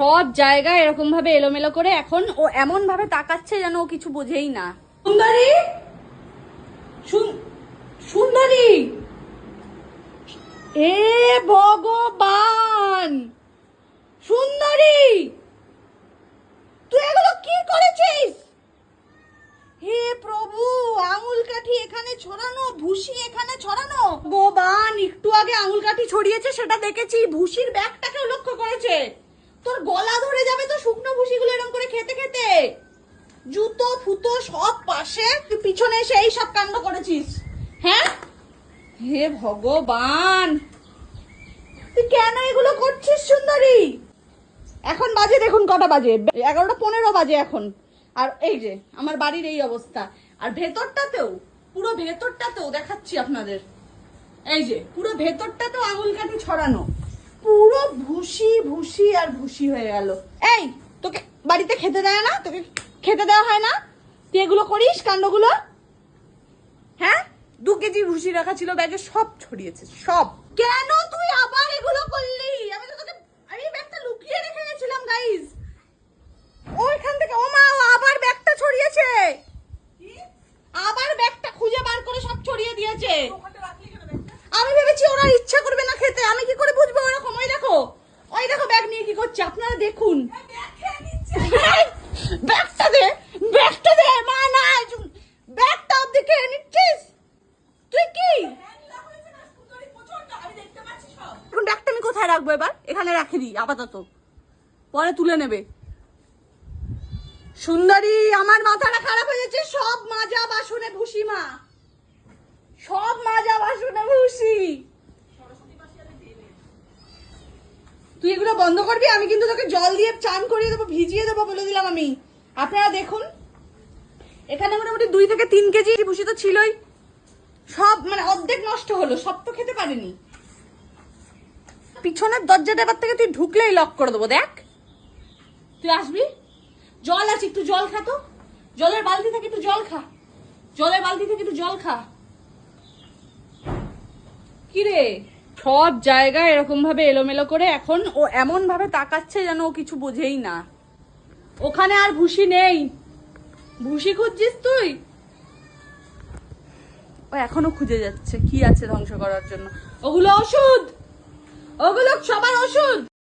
সব জায়গায় এরকম ভাবে এলোমেলো করে এখন ও এমন ভাবে তাকাচ্ছে যেন ও কিছু বোঝেই না। সুন্দরী, সুন্দরী, এ ভগবান, সুন্দরী তুই এগুলো কি করেছিস? হে প্রভু, আঙুল কাঠি এখানে ছড়ানো, ভুসি এখানে ছড়ানো। ভগবান, একটু আগে আঙুল কাঠি ছড়িয়েছে সেটা দেখেছি, ভুসির ব্যাগটাকেও লক্ষ্য করেছে। তোর গলা ধরে যাবে তো শুকনো ভুসিগুলো এরকম করে খেতে খেতে। জুতো ফুতো সব পাশে, তুই পিছনে এসে এই সব কাণ্ড করেছিস। হ্যাঁ, হে ভগবান, তুই কেন এগুলো করছিস সুন্দরী? এখন বাজে দেখুন কটা বাজে, 11:15 বাজে এখন। আর এই যে আমার বাড়ির এই অবস্থা, আর ভেতরটাতেও, পুরো ভেতরটাতেও দেখাচ্ছি আপনাদের, এই যে পুরো ভেতরটাতেও আঙুল কাঠি ছড়ানো, পুরো ভুসি ভুসি আর ভুসি হয়ে গেল। এই, তোকে বাড়িতে খেতে দেয় না? তোকে খেতে দেওয়া হয় না? তুই এগুলো করিস কাণ্ডগুলো? হ্যাঁ, 2 কেজি ভুসি রাখা ছিল ব্যাগে, সব ছড়িয়েছে সব। কেন তুই আবার এগুলো করলি? আমি তো তোকে, আমি ব্যাগটা লুকিয়ে রেখে গেছিলাম গাইস। ওইখান থেকে ও মা, আবার ব্যাগটা ছড়িয়েছে, আবার ব্যাগটা খুঁজে বার করে সব ছড়িয়ে দিয়েছে। আমি ভেবেছি ওরা ইচ্ছা করবে না খেতে, আমি কি করে বুঝবো ওরকম? ওই দেখো, ওই দেখো ব্যাগ নিয়ে কি করছে, আপনারা দেখুন। ব্যাগটা দে, ব্যাগটা দে, মা না, ব্যাগটা অব্দি খেয়ে নিচ্ছিস তুই কি? এখন ব্যাগটা আমি কোথায় রাখবো এবার? এখানে রাখে দিই আপাতত, পরে তুলে নেবে। সুন্দরী, আমার মাথাটা খারাপ হয়ে যাচ্ছে, সব মাজা বাসনে ভুসি মা, সব মাজা বাসনে ভুসি। তুই এগুলো বন্ধ করবি, আমি কিন্তু তোকে জল দিয়ে চান করিয়ে দেবো, ভিজিয়ে দেবো বলে দিলাম আমি। আপনারা দেখুন, এখানে মোটামুটি 2 থেকে 3 কেজি ভুসি তো ছিলই, সব মানে অর্ধেক নষ্ট হলো, সব তো খেতে পারিনি। পিছনের দরজাটা এবার থেকে তুই ঢুকলেই লক করে দেবো। দেখ, তুই আসবি, জল আছে একটু জল খা, তো জলের বালতি থেকে একটু জল খা, জলের বালতি থেকে একটু জল খা। কিরে, সব জায়গায় এরকম ভাবে এলোমেলো করে এখন ও এমন ভাবে তাকাচ্ছে যেন ও কিছু বোঝেই না। ওখানে আর ভুসি নেই, ভুসি খুঁজছিস তুই? ও এখনো খুঁজে যাচ্ছে কি আছে ধ্বংস করার জন্য। ওগুলো ওষুধ, ওগুলো সবার ওষুধ।